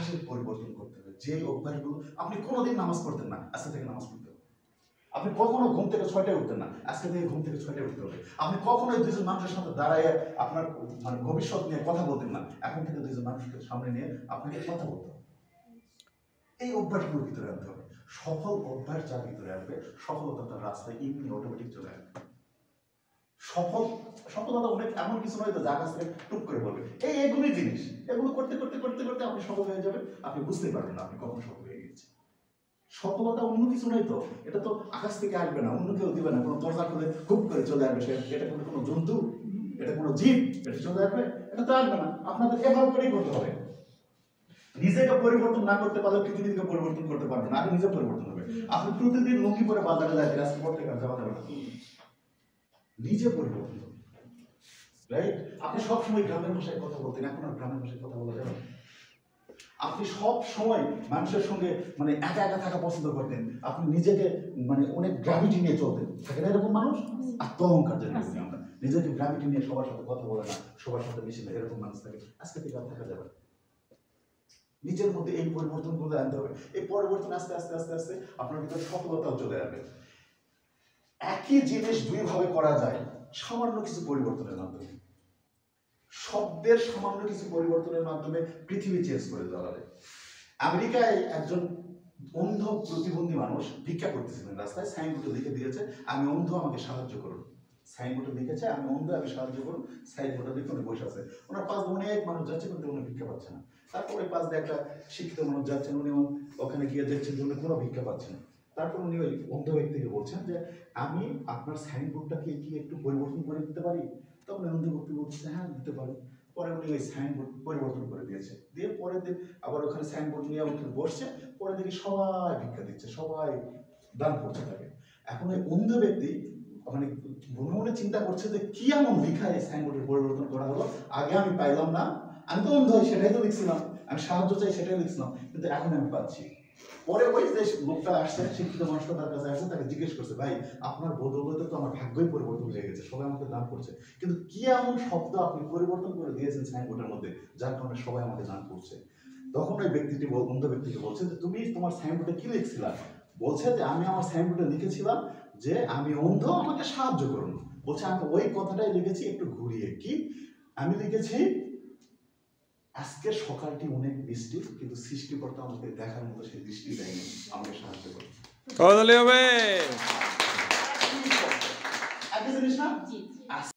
অভ্যাসের পরিবর্তন করতে হবে। যে অভ্যাসগুলো আপনি কোনোদিন নামাজ পড়তেন না, আজকে থেকে নামাজ পড়তে হবে। আপনি কখনো ঘুম থেকে 6টায় উঠতেন না, আজকে থেকে ঘুম থেকে 6টায় উঠতে হবে। আপনি কখনোই দুইজন মানুষের সাথে দাঁড়ায় আপনার মানে ভবিষ্যৎ নিয়ে কথা বলতেন না, এখন থেকে দুইজন মানুষকে সামনে নিয়ে আপনাকে কথা বলতে হবে। এই অভ্যাসগুলোর ভিতরে আনতে হবে। সফল অভ্যাস যার ভিতরে আসবে, সফলতা তার রাস্তায় এমনি অটোমেটিক চলে আসবে। সফলতা অনেক এমন কিছু নয় তো যা কাছ থেকে টুক করে বলবে এগুলোই জিনিস, এগুলো করতে করতে করতে করতে আপনি সফল হয়ে যাবেন, আপনি বুঝতেই পারবেন না আপনি কখন সফল হয়ে গেছেন। সফলতা অন্য কিছু নয় তো, এটা তো আকাশ থেকে আসবে না, অন্য কেউ দিবে না, কোনো দরজা খুলে খুব করে চলে আসবে, এটা কোনো জন্তু, এটা কোনো জীব, এটা চলে আসবে, এটা তো আসবে না। আপনাদের এভাবে করেই করতে হবে। নিজেকে পরিবর্তন না করতে পারলে পৃথিবীকে পরিবর্তন করতে পারবেন না, আগে নিজে পরিবর্তন হবে। আপনি প্রতিদিন লুঙ্গি পরে বাজারে যাচ্ছেন, আজকে পর থেকে আর যাওয়া যাবে না, নিজে পরিবর্তন হবে, রাইট? আপনি সবসময় গ্রামের ভাষায় কথা বলতেন, এখন আর গ্রামের ভাষায় কথা বলা যাবে না। আপনি সব সময় মানুষের সঙ্গে মানে একা একা থাকা পছন্দ করতেন, আপনি নিজেকে মানে অনেক গ্র্যাভিটি নিয়ে চলতেন, থাকে না এরকম মানুষ? আত্মঅহংকার যেটা বলি আমরা, নিজেকে গ্র্যাভিটি নিয়ে সবার সাথে কথা বলে না, সবার সাথে মিশে না, এরকম মানুষ থাকে, আজকে থেকে আর থাকা যাবে না। নিজের মধ্যে এই পরিবর্তনগুলো আনতে হবে। এই পরিবর্তন আস্তে আস্তে আস্তে আস্তে আপনার ভিতরে সফলতাও চলে আসবে। একই জিনিস দুইভাবে করা যায় সামান্য কিছু পরিবর্তনের মাধ্যমে। শব্দের সামান্য কিছু পরিবর্তনের মাধ্যমে পৃথিবী চেঞ্জ করে দেওয়া যায়। আমেরিকায় একজন অন্ধ প্রতিবন্ধী মানুষ ভিক্ষা করতেছিলেন রাস্তায়, সাইনবোর্ডে লিখে দিয়েছে আমি অন্ধ, আমাকে সাহায্য করুন। সাইনবোর্ডে লিখেছে আমি অন্ধ, আমি সাহায্য করুন, সাইনবোর্ডে লিখে উনি বসে আছে। ওনার পাশ দিয়ে অনেক মানুষ যাচ্ছে কিন্তু উনি ভিক্ষা পাচ্ছে না। তারপরে পাশ দিয়ে একটা শিক্ষিত মানুষ যাচ্ছেন, উনি ওখানে গিয়ে দেখছেন যে উনি কোনো ভিক্ষা পাচ্ছেন না। তারপর উনি ওই অন্ধ ব্যক্তিকে বলছেন যে আমি আপনার সাইনবোর্ডটাকে কি একটু পরিবর্তন করে দিতে পারি? তখন অন্ধ ব্যক্তি বলছে হ্যাঁ দিতে পারি। পরে উনি ওই সাইনবোর্ড পরিবর্তন করে দিয়েছে, দিয়ে পরের দিন আবার ওখানে সাইনবোর্ড নিয়ে ওখানে বসছে, পরে দেখি সবাই ভিক্ষা দিচ্ছে, সবাই দান করছে তাকে। এখন ওই অন্ধ ব্যক্তি মানে মনে মনে চিন্তা করছে যে কি এমন লেখা এই সাইনবোর্ডের পরিবর্তন করা হলো, আগে আমি পাইলাম না, আমি তো অন্ধ সেটাই তো লিখছিলাম, আমি সাহায্য চাই সেটাই লিখছিলাম, কিন্তু এখন আমি পাচ্ছি। পরে ওই যে লোকটা আসছে, শিক্ষিত মানুষটা তার কাছে আসছে, তাকে জিজ্ঞেস করছে ভাই আপনার বদৌলতে তো আমার ভাগ্যই পরিবর্তন হয়ে গেছে, সবাই আমাকে দান করছে, কিন্তু কি এমন শব্দ আপনি পরিবর্তন করে দিয়েছেন সাইনবোর্ডের মধ্যে যার কারণে সবাই আমাকে দান করছে? তখন ওই ব্যক্তিটি অন্ধ ব্যক্তিকে বলছে যে তুমি তোমার সাইনবোর্ডে কি লিখছিলা? বলছে যে আমি আমার সাইনবোর্ডে লিখেছিলাম যে আমি অন্ধ, আমাকে সাহায্য করুন। বলছে আমি ওই কথাটাই লিখেছি একটু ঘুরিয়ে, কি আমি লিখেছি আজকে সকালটি অনেক বৃষ্টি, কিন্তু সৃষ্টিকর্তা আমাকে দেখার মতো সেই দৃষ্টি দেয়নি, আমাকে সাহায্য করে। হবে। একই জিনিস না?